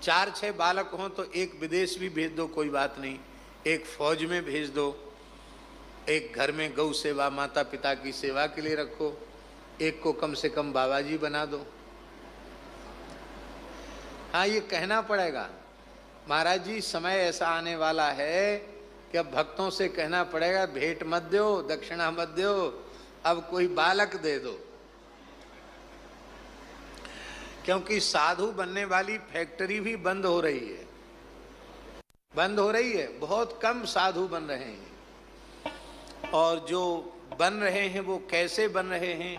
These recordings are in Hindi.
4-6 बालक हों तो एक विदेश भी भेज दो, कोई बात नहीं, एक फौज में भेज दो, एक घर में गौ सेवा माता पिता की सेवा के लिए रखो, एक को कम से कम बाबा जी बना दो। हाँ, ये कहना पड़ेगा महाराज जी, समय ऐसा आने वाला है कि अब भक्तों से कहना पड़ेगा भेंट मत दो, दक्षिणा मत दो, अब कोई बालक दे दो। क्योंकि साधु बनने वाली फैक्ट्री भी बंद हो रही है, बंद हो रही है, बहुत कम साधु बन रहे हैं। और जो बन रहे हैं वो कैसे बन रहे हैं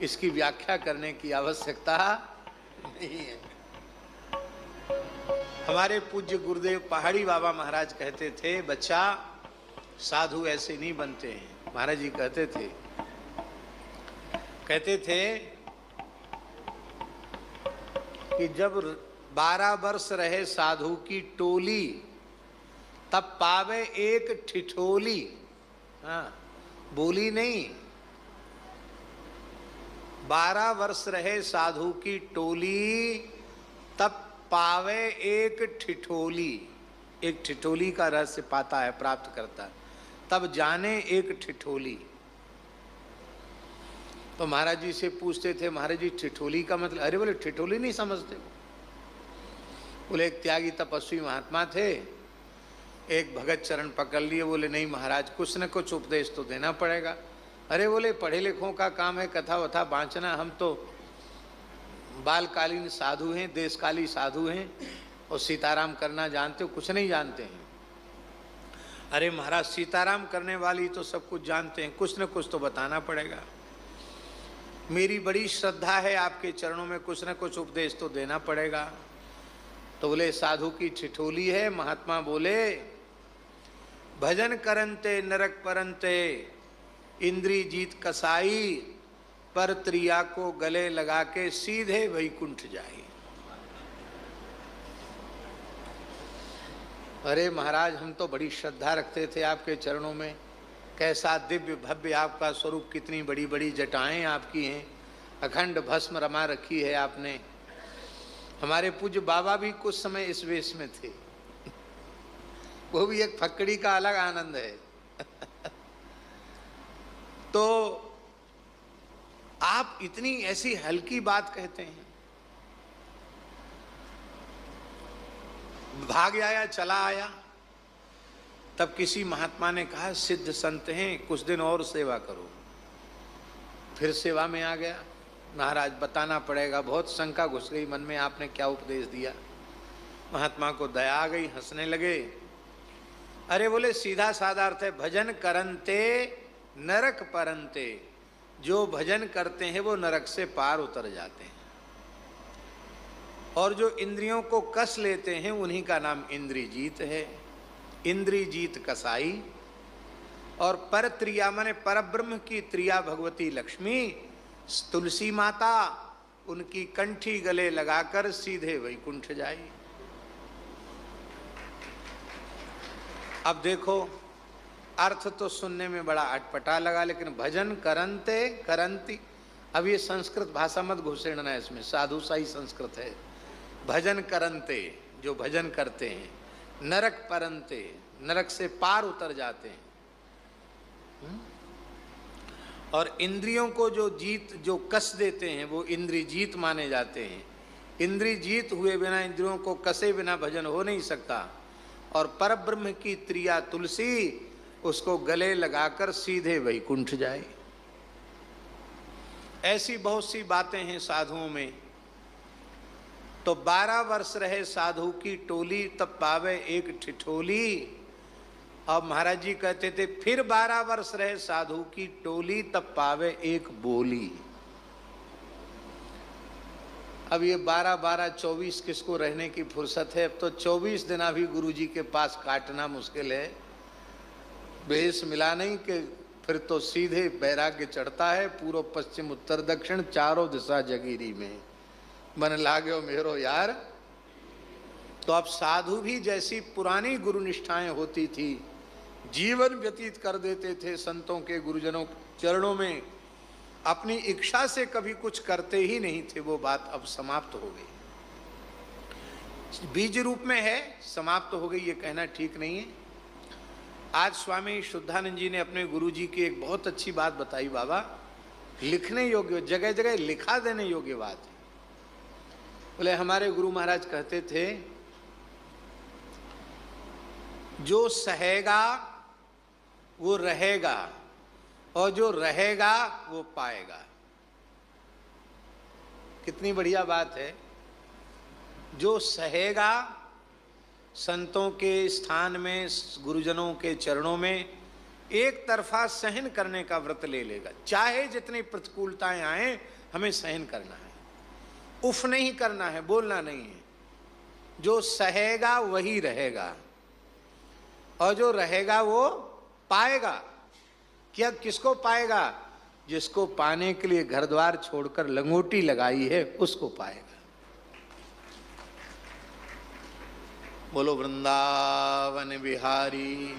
इसकी व्याख्या करने की आवश्यकता नहीं है। हमारे पूज्य गुरुदेव पहाड़ी बाबा महाराज कहते थे, बच्चा साधु ऐसे नहीं बनते हैं। महाराज जी कहते थे कि जब 12 वर्ष रहे साधु की टोली, तब पावे एक ठिठोली। हाँ, बोली नहीं, 12 वर्ष रहे साधु की टोली, तब पावे एक ठिठोली। एक ठिठोली का रहस्य पाता है, प्राप्त करता है, तब जाने एक ठिठोली। तो महाराज जी से पूछते थे, महाराज जी ठिठोली का मतलब? अरे बोले ठिठोली नहीं समझते। बोले एक त्यागी तपस्वी महात्मा थे, एक भगत चरण पकड़ लिए, बोले नहीं महाराज कुछ न कुछ उपदेश तो देना पड़ेगा। अरे बोले पढ़े लिखों का काम है कथा वथा बाँचना, हम तो बालकालीन साधु हैं, देशकाली साधु हैं, और सीताराम करना जानते हो? कुछ नहीं जानते हैं। अरे महाराज सीताराम करने वाली तो सब कुछ जानते हैं, कुछ न कुछ तो बताना पड़ेगा। मेरी बड़ी श्रद्धा है आपके चरणों में, कुछ न कुछ उपदेश तो देना पड़ेगा। तो बोले साधु की ठिठोली है। महात्मा बोले, भजन करंते नरक परंते, इंद्री जीत कसाई, पर त्रिया को गले लगा के सीधे वैकुंठ जाई। अरे महाराज हम तो बड़ी श्रद्धा रखते थे आपके चरणों में, कैसा दिव्य भव्य आपका स्वरूप, कितनी बड़ी बड़ी जटाएं आपकी हैं, अखंड भस्म रमा रखी है आपने। हमारे पूज्य बाबा भी कुछ समय इस वेश में थे, वो भी एक फक्कड़ी का अलग आनंद है। तो आप इतनी ऐसी हल्की बात कहते हैं। भाग आया, चला आया, तब किसी महात्मा ने कहा सिद्ध संत हैं, कुछ दिन और सेवा करो। फिर सेवा में आ गया। महाराज बताना पड़ेगा, बहुत शंका घुस गई मन में, आपने क्या उपदेश दिया। महात्मा को दया आ गई, हंसने लगे। अरे बोले सीधा साधा अर्थ है, भजन करंते नरक परंते, जो भजन करते हैं वो नरक से पार उतर जाते हैं, और जो इंद्रियों को कस लेते हैं उन्हीं का नाम इंद्रिजीत है। इंद्रिजीत कसाई। और पर त्रिया माने परब्रह्म की त्रिया भगवती लक्ष्मी तुलसी माता, उनकी कंठी गले लगाकर सीधे वैकुंठ जाई। अब देखो अर्थ तो सुनने में बड़ा अटपटा लगा, लेकिन भजन करंते करंती, अब ये संस्कृत भाषा मत घुसेड़ना इसमें, साधु सा ही संस्कृत है। भजन करंते, जो भजन करते हैं, नरक परंते, नरक से पार उतर जाते हैं। और इंद्रियों को जो कस देते हैं वो इंद्रिय जीत माने जाते हैं। इंद्रिय जीत हुए बिना, इंद्रियों को कसे बिना भजन हो नहीं सकता। और परब्रह्म की त्रिया तुलसी, उसको गले लगाकर सीधे वैकुंठ जाए। ऐसी बहुत सी बातें हैं साधुओं में। तो 12 वर्ष रहे साधु की टोली, तब पावे एक ठिठोली। अब महाराज जी कहते थे फिर 12 वर्ष रहे साधु की टोली, तब पावे एक बोली। अब ये 12-12, 24 किसको रहने की फुर्सत है? अब तो 24 दिन अभी गुरु जी के पास काटना मुश्किल है। बेस मिला नहीं कि फिर तो सीधे बैराग्य चढ़ता है, पूर्व पश्चिम उत्तर दक्षिण चारों दिशा जगीरी में, मन लागो मेरो यार। तो अब साधु भी जैसी पुरानी गुरु निष्ठाएं होती थी, जीवन व्यतीत कर देते थे संतों के गुरुजनों चरणों में, अपनी इच्छा से कभी कुछ करते ही नहीं थे, वो बात अब समाप्त हो गई। बीज रूप में है, समाप्त हो गई, ये कहना ठीक नहीं है। आज स्वामी शुद्धानंद जी ने अपने गुरु जी की एक बहुत अच्छी बात बताई बाबा, लिखने योग्य, जगह जगह लिखा देने योग्य बात है। बोले हमारे गुरु महाराज कहते थे, जो सहेगा वो रहेगा और जो रहेगा वो पाएगा। कितनी बढ़िया बात है। जो सहेगा, संतों के स्थान में, गुरुजनों के चरणों में एक तरफा सहन करने का व्रत ले लेगा। चाहे जितनी प्रतिकूलताएं आए, हमें सहन करना है, उफ नहीं करना है, बोलना नहीं है। जो सहेगा वही रहेगा और जो रहेगा वो पाएगा। क्या किसको पाएगा? जिसको पाने के लिए घर द्वार छोड़कर लंगोटी लगाई है, उसको पाएगा। बोलो वृंदावन बिहारी।